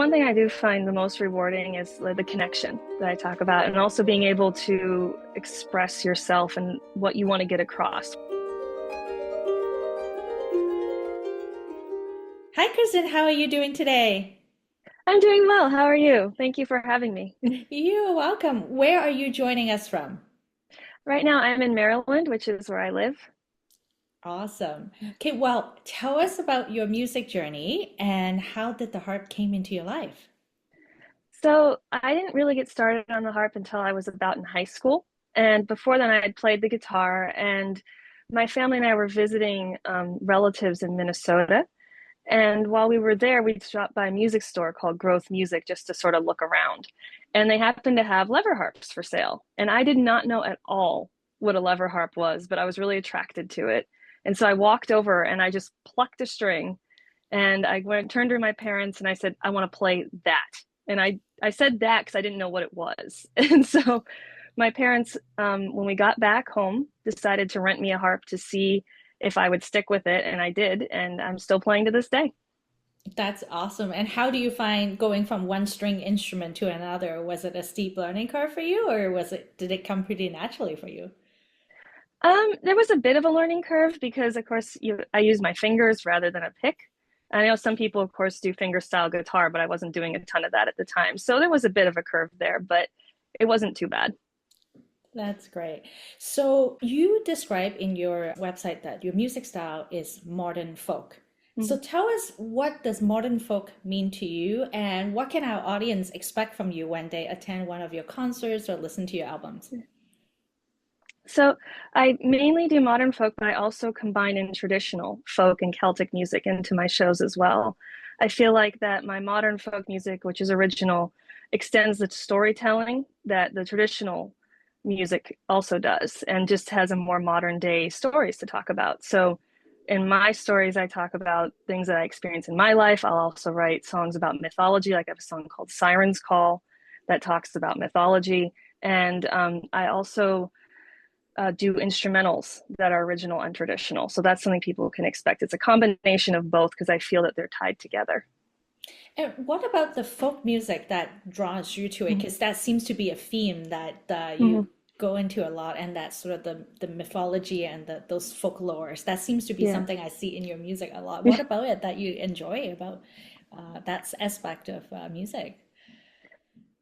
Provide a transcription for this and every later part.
one thing I do find the most rewarding is the connection that I talk about, and also being able to express yourself and what you want to get across. Hi, Kristin. How are you doing today? I'm doing well. How are you? Thank you for having me. You're welcome. Where are you joining us from? Right now, I'm in Maryland, which is where I live. Awesome. Okay, well, tell us about your music journey and how did the harp came into your life? So I didn't really get started on the harp until I was about in high school. And before then, I had played the guitar, and my family and I were visiting relatives in Minnesota. And while we were there, we stopped by a music store called Growth Music just to sort of look around. And they happened to have lever harps for sale. And I did not know at all what a lever harp was, but I was really attracted to it. And so I walked over and I just plucked a string and I went turned to my parents and I said, I want to play that. And I said that because I didn't know what it was. And so my parents, when we got back home, decided to rent me a harp to see if I would stick with it. And I did. And I'm still playing to this day. That's awesome. And how do you find going from one string instrument to another? Was it a steep learning curve for you, or did it come pretty naturally for you? There was a bit of a learning curve because, of course, I use my fingers rather than a pick. I know some people, of course, do finger style guitar, but I wasn't doing a ton of that at the time. So there was a bit of a curve there, but it wasn't too bad. That's great. So you describe in your website that your music style is modern folk. So Mhm. tell us, what does modern folk mean to you, and what can our audience expect from you when they attend one of your concerts or listen to your albums? So I mainly do modern folk, but I also combine in traditional folk and Celtic music into my shows as well. I feel like that my modern folk music, which is original, extends the storytelling that the traditional music also does and just has a more modern day stories to talk about. So in my stories, I talk about things that I experience in my life. I'll also write songs about mythology, like I have a song called Siren's Call that talks about mythology. And I also do instrumentals that are original and traditional. So that's something people can expect. It's a combination of both because I feel that they're tied together. And what about the folk music that draws you to it? Mm-hmm. Because that seems to be a theme that Mm-hmm. you go into a lot, and that's sort of the mythology and those folklores. That seems to be Yeah. something I see in your music a lot. What about it that you enjoy about that aspect of music?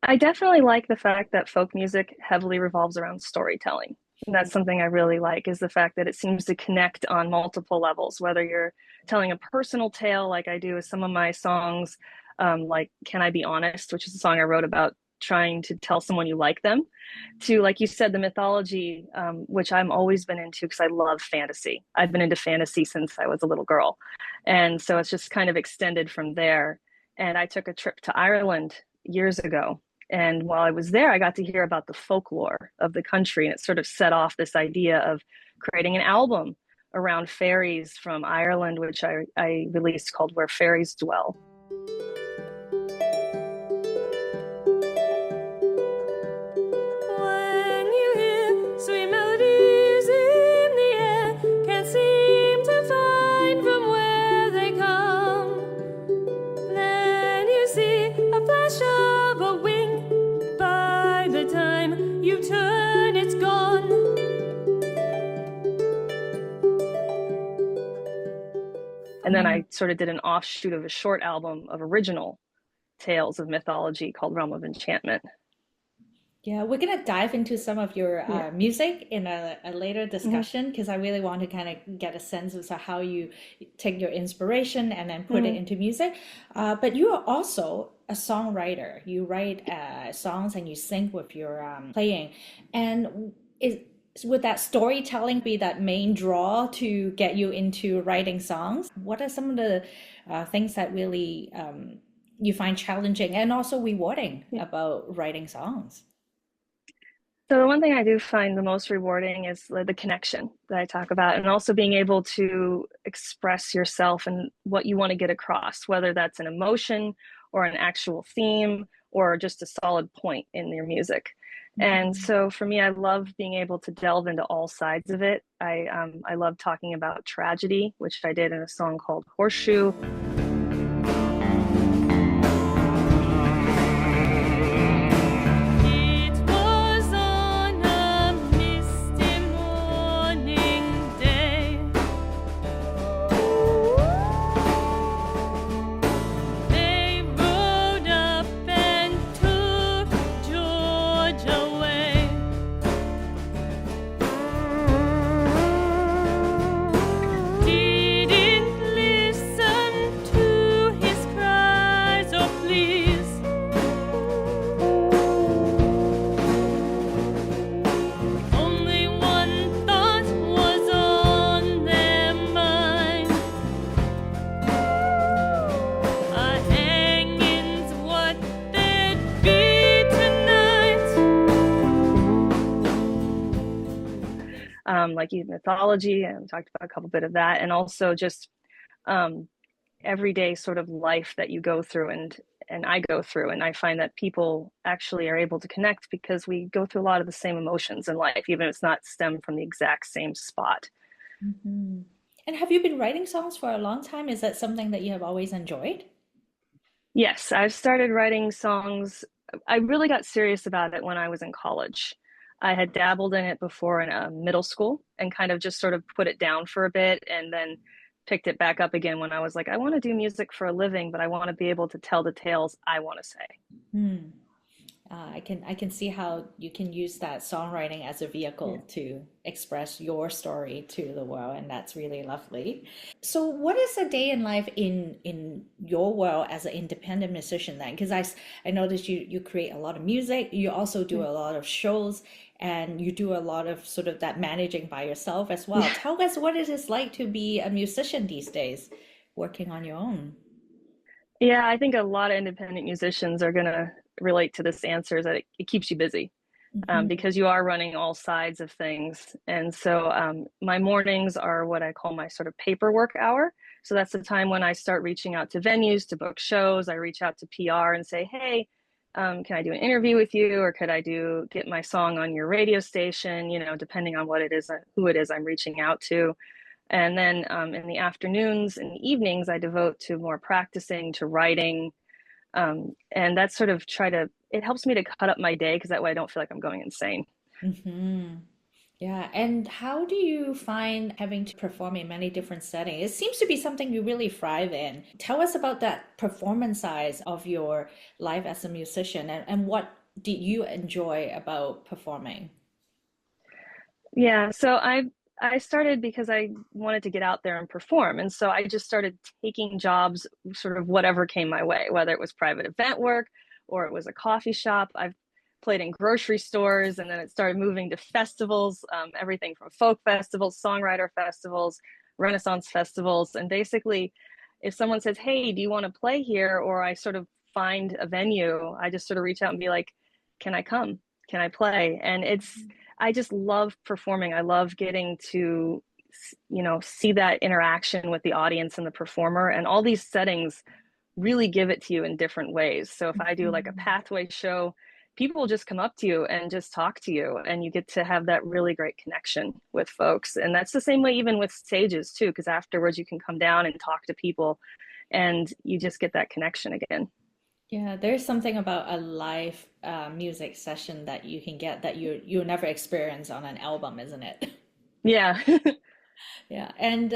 I definitely like the fact that folk music heavily revolves around storytelling. And that's something I really like is the fact that it seems to connect on multiple levels, whether you're telling a personal tale like I do with some of my songs, like Can I Be Honest, which is a song I wrote about trying to tell someone you like them, to, like you said, the mythology, which I'm always been into because I love fantasy. I've been into fantasy since I was a little girl. And so it's just kind of extended from there. And I took a trip to Ireland years ago. And while I was there, I got to hear about the folklore of the country. And it sort of set off this idea of creating an album around fairies from Ireland, which I released called Where Fairies Dwell. When you hear sweet melodies in the air, can't seem to find from where they come. Then you see a flash of a wing. By the time you turn, it's gone. And then I sort of did an offshoot of a short album of original tales of mythology called Realm of Enchantment. Yeah, we're gonna dive into some of your Yeah. music in a later Mm-hmm. discussion, because I really want to kind of get a sense of how you take your inspiration and then put it Mm-hmm. into music. But you are also a songwriter. You write songs and you sing with your playing. And is would that storytelling be that main draw to get you into writing songs? What are some of the things that really you find challenging and also rewarding Yeah. about writing songs? So the one thing I do find the most rewarding is the connection that I talk about, and also being able to express yourself and what you want to get across, whether that's an emotion or an actual theme or just a solid point in your music. And Mhm. so for me, I love being able to delve into all sides of it. I love talking about tragedy, which I did in a song called Horseshoe. like even mythology, and we talked about a couple bit of that, and also just um, everyday sort of life that you go through and I go through. And I find that people actually are able to connect because we go through a lot of the same emotions in life, even if it's not stemmed from the exact same spot. Hmm. And have you been writing songs for a long time? Is that something that you have always enjoyed? Yes, I've started writing songs. I really got serious about it when I was in college. I had dabbled in it before in middle school and kind of just sort of put it down for a bit and then picked it back up again when I was like, I want to do music for a living, but I want to be able to tell the tales I want to say. Hmm. I can see how you can use that songwriting as a Yeah. vehicle to express your story to the world, and that's really lovely. So, what is a day in life in your world as an independent musician then? Because I noticed you create a lot of music, you also do a lot of shows, and you do a lot of sort of that managing by yourself as well. Yeah. Tell us what it is like to be a musician these days, working on your own. Yeah, I think a lot of independent musicians are going to relate to this answer is that it keeps you busy Mhm. because you are running all sides of things. And so my mornings are what I call my sort of paperwork hour. So that's the time when I start reaching out to venues to book shows. I reach out to PR and say, hey, can I do an interview with you, or could I do get my song on your radio station? You know, depending on what it is, who it is I'm reaching out to. And then in the afternoons and evenings, I devote to more practicing, to writing. And that's sort of it helps me to cut up my day because that way I don't feel like I'm going insane. Hmm. Yeah, and how do you find having to perform in many different settings? It seems to be something you really thrive in. Tell us about that performance size of your life as a musician and what did you enjoy about performing? Yeah, so I started because I wanted to get out there and perform. And so I just started taking jobs, sort of whatever came my way, whether it was private event work or it was a coffee shop. I've played in grocery stores, and then it started moving to festivals, everything from folk festivals, songwriter festivals, Renaissance festivals. And basically, if someone says, hey, do you want to play here? Or I sort of find a venue, I just sort of reach out and be like, can I come? Can I play? And I just love performing. I love getting to, see that interaction with the audience and the performer. And all these settings really give it to you in different ways. So if I do like a Mhm. pathway show, people will just come up to you and just talk to you, and you get to have that really great connection with folks. And that's the same way even with stages too, because afterwards you can come down and talk to people and you just get that connection again. Yeah, there's something about a live music session that you can get that you'll never experience on an album, isn't it? Yeah. Yeah, and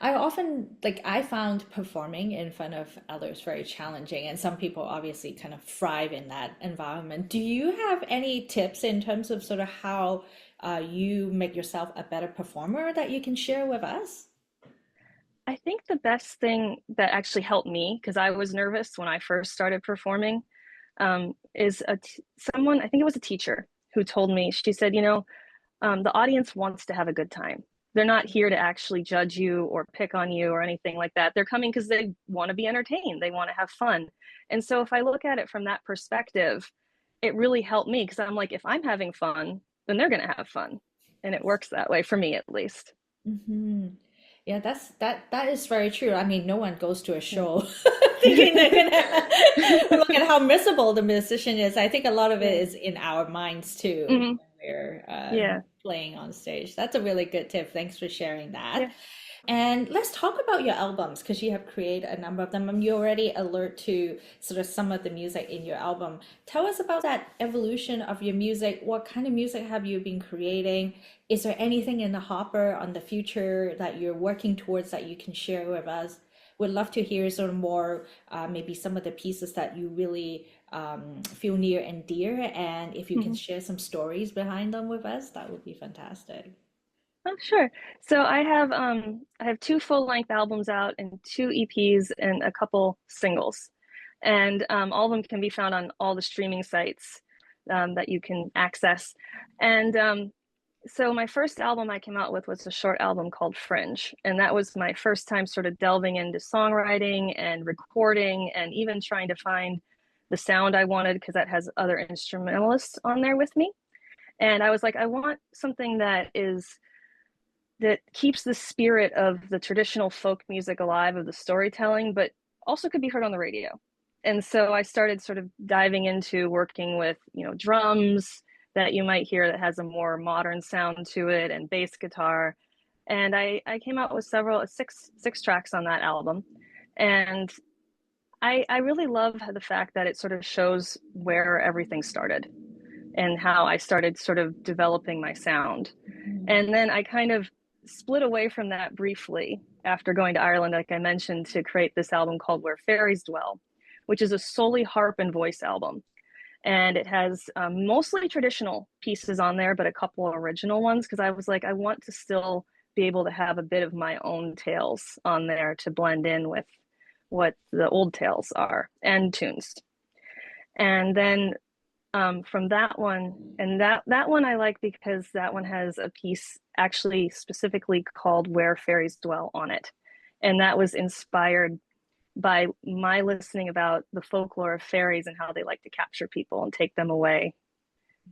I often like I found performing in front of others very challenging, and some people obviously kind of thrive in that environment. Do you have any tips in terms of sort of how you make yourself a better performer that you can share with us? I think the best thing that actually helped me, because I was nervous when I first started performing, is someone, I think it was a teacher, who told me, she said, the audience wants to have a good time. They're not here to actually judge you or pick on you or anything like that. They're coming because they want to be entertained. They want to have fun. And so if I look at it from that perspective, it really helped me because I'm like, if I'm having fun, then they're going to have fun. And it works that way for me, at least. Hmm. Yeah, that is very true. I mean, no one goes to a Yeah. show thinking they're gonna look at how miserable the musician is. I think a lot of it Yeah. is in our minds too Hmm. when we're Yeah. playing on stage. That's a really good tip. Thanks for sharing that. Yeah. And let's talk about your albums because you have created a number of them and you already alert to sort of some of the music in your album. Tell us about that evolution of your music. What kind of music have you been creating? Is there anything in the hopper on the future that you're working towards that you can share with us? Would love to hear sort of more, maybe some of the pieces that you really feel near and dear. And if you can Hmm. share some stories behind them with us, that would be fantastic. Oh, sure. So I have two full-length albums out and two EPs and a couple singles. And all of them can be found on all the streaming sites that you can access. And so my first album I came out with was a short album called Fringe. And that was my first time sort of delving into songwriting and recording and even trying to find the sound I wanted because that has other instrumentalists on there with me. And I was like, I want something that keeps the spirit of the traditional folk music alive, of the storytelling, but also could be heard on the radio. And so I started sort of diving into working with, drums that you might hear that has a more modern sound to it, and bass guitar. And I came out with six tracks on that album. And I really love the fact that it sort of shows where everything started and how I started sort of developing my sound. And then I kind of split away from that briefly after going to Ireland, like I mentioned, to create this album called Where Fairies Dwell, which is a solely harp and voice album. And it has mostly traditional pieces on there, but a couple of original ones, because I was like, I want to still be able to have a bit of my own tales on there to blend in with what the old tales are and tunes. And then from that one, and that one I like because that one has a piece actually specifically called Where Fairies Dwell on it. And that was inspired by my listening about the folklore of fairies and how they like to capture people and take them away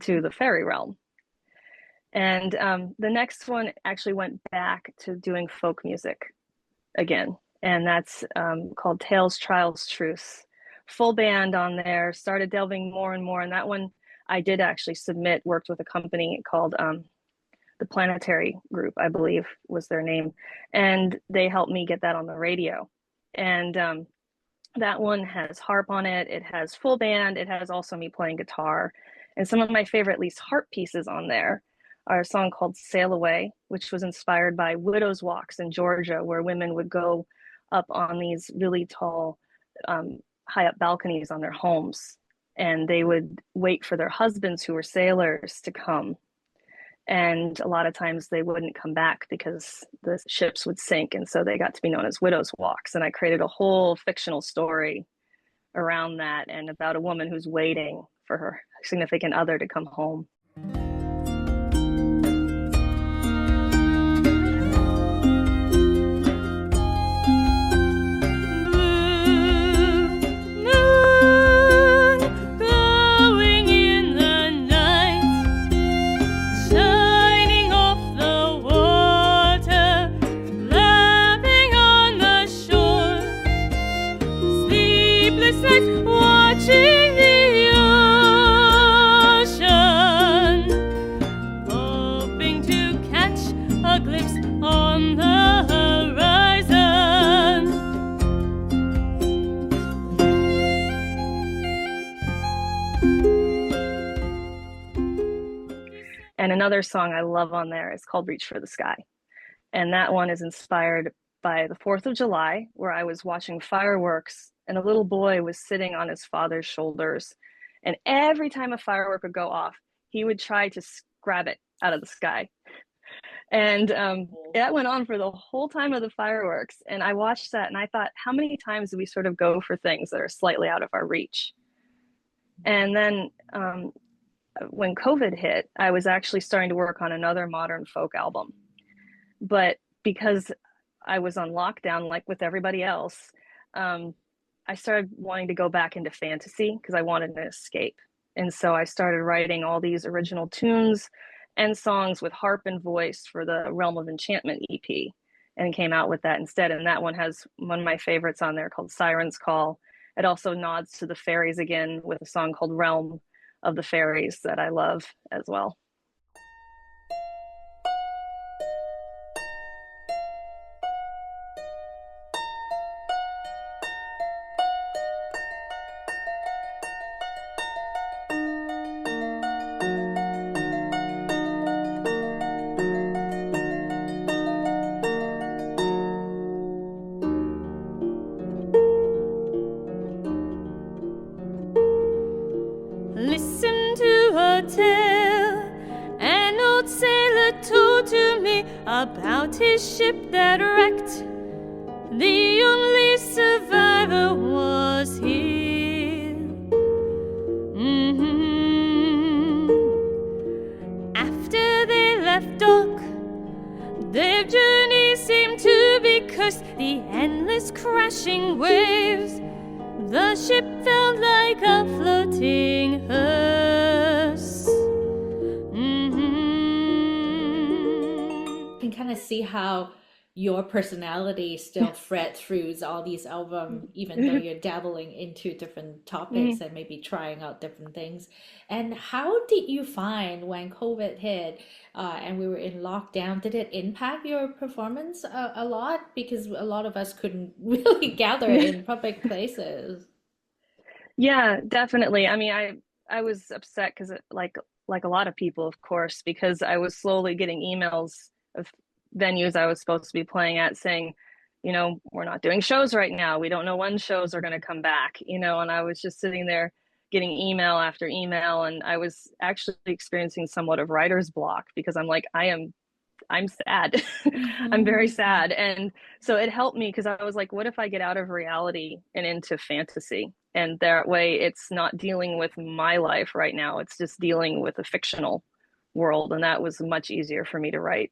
to the fairy realm. And the next one actually went back to doing folk music again. And that's called Tales, Trials, Truths. Full band on there, started delving more and more. And that one I did actually submit, worked with a company called the Planetary Group, I believe was their name. And they helped me get that on the radio. And that one has harp on it. It has full band. It has also me playing guitar. And some of my favorite, at least harp pieces on there, are a song called Sail Away, which was inspired by widows' walks in Georgia, where women would go up on these really tall, high up balconies on their homes. And they would wait for their husbands, who were sailors, to come. And a lot of times they wouldn't come back because the ships would sink. And so they got to be known as widows' walks. And I created a whole fictional story around that, and about a woman who's waiting for her significant other to come home. And another song I love on there is called Reach for the Sky. And that one is inspired by the 4th of July, where I was watching fireworks and a little boy was sitting on his father's shoulders. And every time a firework would go off, he would try to grab it out of the sky. And that went on for the whole time of the fireworks. And I watched that and I thought, how many times do we sort of go for things that are slightly out of our reach? And then when COVID hit, I was actually starting to work on another modern folk album. But because I was on lockdown, like with everybody else, I started wanting to go back into fantasy because I wanted an escape. And so I started writing all these original tunes and songs with harp and voice for the Realm of Enchantment EP, and came out with that instead. And that one has one of my favorites on there called Siren's Call. It also nods to the fairies again with a song called Realm of the Fairies that I love as well. Listen to a tale an old sailor told to me about his ship that wrecked. The only survivor was here. After they left dock, their journey seemed to be cursed. The endless crashing waves, the ship felt like a floating hearse. can kind of see how your personality still thread through all these albums, even though you're dabbling into different topics Mhm. and maybe trying out different things. And how did you find when COVID hit and we were in lockdown, did it impact your performance a lot? Because a lot of us couldn't really gather in public places. Yeah, definitely. I mean, I was upset because like a lot of people, of course, because I was slowly getting emails of venues I was supposed to be playing at saying, we're not doing shows right now. We don't know when shows are going to come back, and I was just sitting there getting email after email, and I was actually experiencing somewhat of writer's block because I'm sad. I'm very Mhm. sad. And so it helped me because I was like, what if I get out of reality and into fantasy? And that way it's not dealing with my life right now. It's just dealing with a fictional world. And that was much easier for me to write.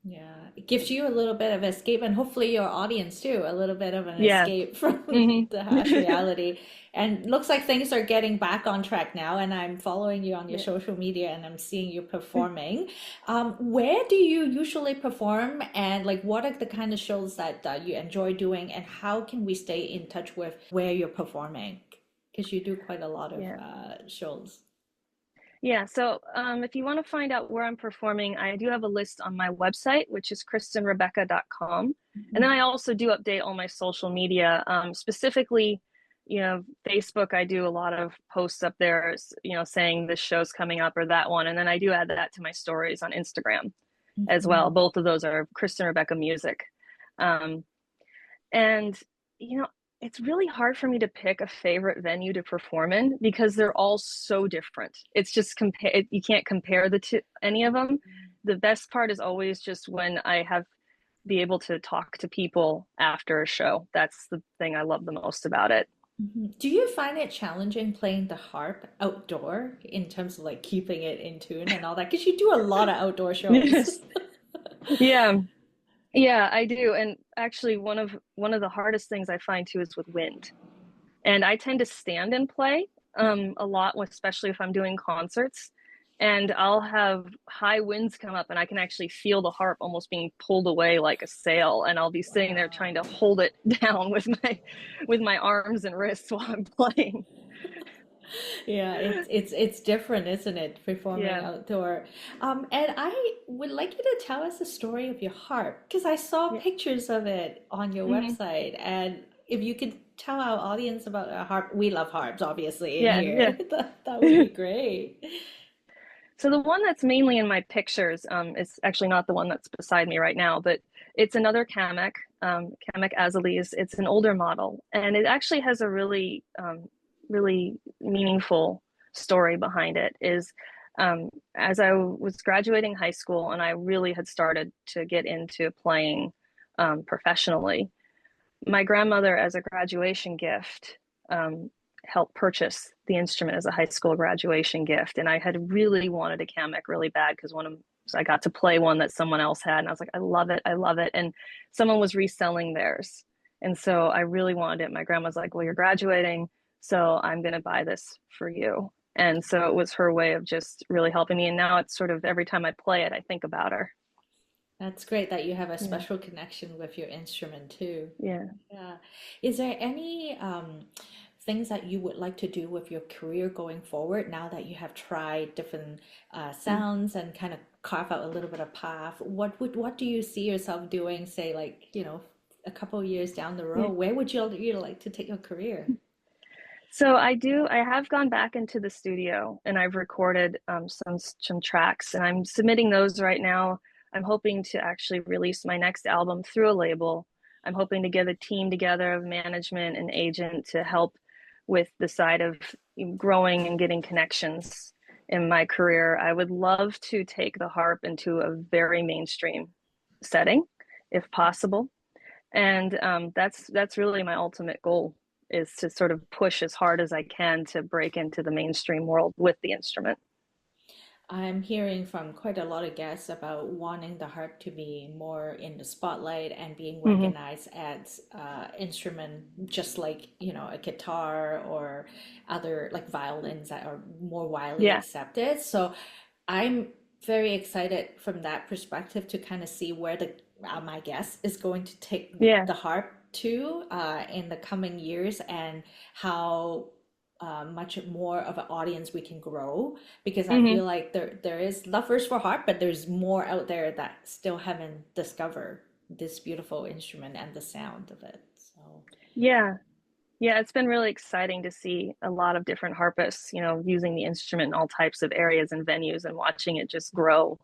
Yeah, it gives you a little bit of escape, and hopefully your audience too, a little bit of an Yeah. escape from Hmm. the harsh reality. And looks like things are getting back on track now, and I'm following you on your Yeah. social media and I'm seeing you performing. Where do you usually perform, and like what are the kind of shows that you enjoy doing, and how can we stay in touch with where you're performing? Because you do quite a lot of Yeah. shows. Yeah, so if you want to find out where I'm performing, I do have a list on my website, which is kristinrebecca.com. And then I also do update all my social media, specifically, Facebook. I do a lot of posts up there, saying this show's coming up or that one. And then I do add that to my stories on Instagram as well. Mhm. Both of those are Kristin Rebecca Music. Um, and, you know, it's really hard for me to pick a favorite venue to perform in because they're all so different. It's just you can't compare the two, any of them. The best part is always just when I have be able to talk to people after a show. That's the thing I love the most about it. Mhm. Do you find it challenging playing the harp outdoor in terms of like keeping it in tune and all that? Because you do a lot of outdoor shows. Yes. Yeah. Yeah, I do. And actually one of the hardest things I find too is with wind. And I tend to stand and play a lot, especially if I'm doing concerts. And I'll have high winds come up, and I can actually feel the harp almost being pulled away like a sail. And I'll be sitting there Wow. trying to hold it down with my arms and wrists while I'm playing. Yeah, it's different, isn't it, performing Yeah. outdoor? And I would like you to tell us the story of your harp because I saw Yeah. pictures of it on your Hmm. website. And if you could tell our audience about a harp, we love harps, obviously, in Yeah. here. Yeah. That would be great. So the one that's mainly in my pictures is actually not the one that's beside me right now, but it's another Kamek Azalis. It's an older model, and it actually has a really meaningful story behind it. Is as I was graduating high school and I really had started to get into playing professionally, my grandmother, as a graduation gift, helped purchase the instrument as a high school graduation gift. And I had really wanted a Kamek really bad because I got to play one that someone else had. And I was like, I love it. I love it. And someone was reselling theirs. And so I really wanted it. My grandma's like, well, you're graduating, so I'm going to buy this for you. And so it was her way of just really helping me. And now it's sort of every time I play it, I think about her. That's great that you have a Yeah. special connection with your instrument too. Yeah. Yeah. Is there any things that you would like to do with your career going forward now that you have tried different sounds and kind of carve out a little bit of path? What do you see yourself doing, say like, a couple of years down the road? Yeah. Where would you like to take your career? So I have gone back into the studio and I've recorded some tracks and I'm submitting those right now. I'm hoping to actually release my next album through a label. I'm hoping to get a team together of management and agent to help with the side of growing and getting connections in my career. I would love to take the harp into a very mainstream setting, if possible. And that's really my ultimate goal, is to sort of push as hard as I can to break into the mainstream world with the instrument. I'm hearing from quite a lot of guests about wanting the harp to be more in the spotlight and being Hmm. recognized as instrument, just like, a guitar or other like violins that are more widely Yeah. accepted. So I'm very excited from that perspective to kind of see where the my guest is going to take Yeah. the harp to in the coming years, and how much more of an audience we can grow, because I Hmm. feel like there is lovers for harp, but there's more out there that still haven't discovered this beautiful instrument and the sound of it. So Yeah. Yeah, it's been really exciting to see a lot of different harpists, using the instrument in all types of areas and venues and watching it just grow.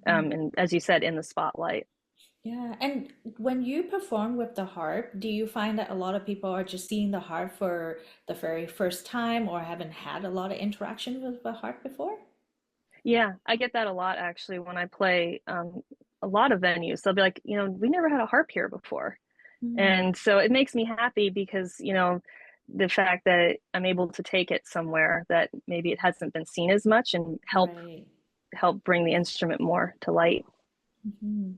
mhm. And as you said, in the spotlight. Yeah, and when you perform with the harp, do you find that a lot of people are just seeing the harp for the very first time or haven't had a lot of interaction with the harp before? Yeah, I get that a lot actually when I play a lot of venues. They'll be like, we never had a harp here before. Hmm. And so it makes me happy because, the fact that I'm able to take it somewhere that maybe it hasn't been seen as much and Right. help bring the instrument more to light. Hmm.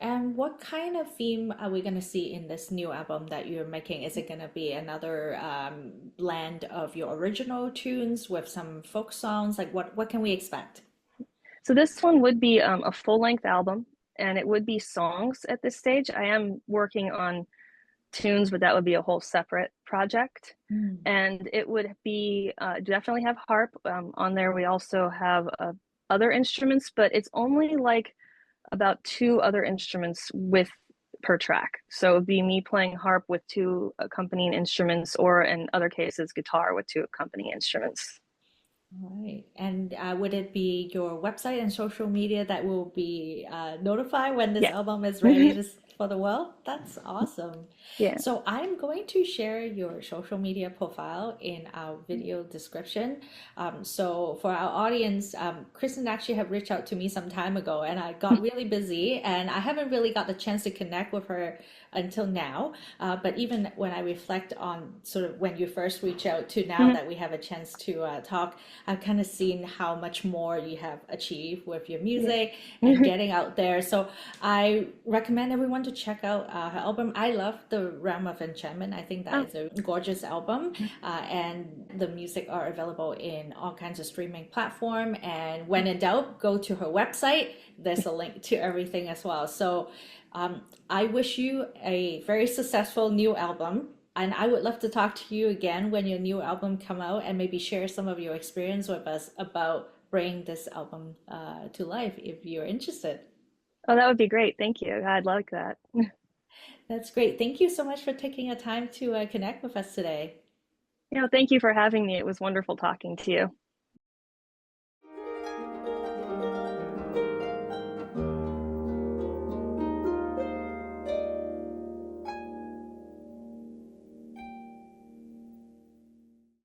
And what kind of theme are we going to see in this new album that you're making? Is it going to be another blend of your original tunes with some folk songs? Like what can we expect? So this one would be a full-length album, and it would be songs at this stage. I am working on tunes, but that would be a whole separate project. Mm. And it would be definitely have harp on there. We also have other instruments, but it's only like about two other instruments with per track. So it would be me playing harp with two accompanying instruments, or in other cases, guitar with two accompanying instruments. All right. And would it be your website and social media that will be notified when this Yeah. album is ready for the world? That's awesome. Yeah. So I'm going to share your social media profile in our video description. So for our audience, Kristen actually have reached out to me some time ago, and I got really busy, and I haven't really got the chance to connect with her until now. But even when I reflect on sort of when you first reached out to now that we have a chance to talk, I've kind of seen how much more you have achieved with your Yeah. music and getting out there. So I recommend everyone to check out her album. I love The Realm of Enchantment. I think that Oh, is a gorgeous album, and the music are available in all kinds of streaming platform. And when in doubt, go to her website. There's a link to everything as well. So I wish you a very successful new album. And I would love to talk to you again when your new album come out and maybe share some of your experience with us about bringing this album to life if you're interested. oh, that would be great. Thank you. I'd like that. That's great. Thank you so much for taking the time to connect with us today. Thank you for having me. It was wonderful talking to you.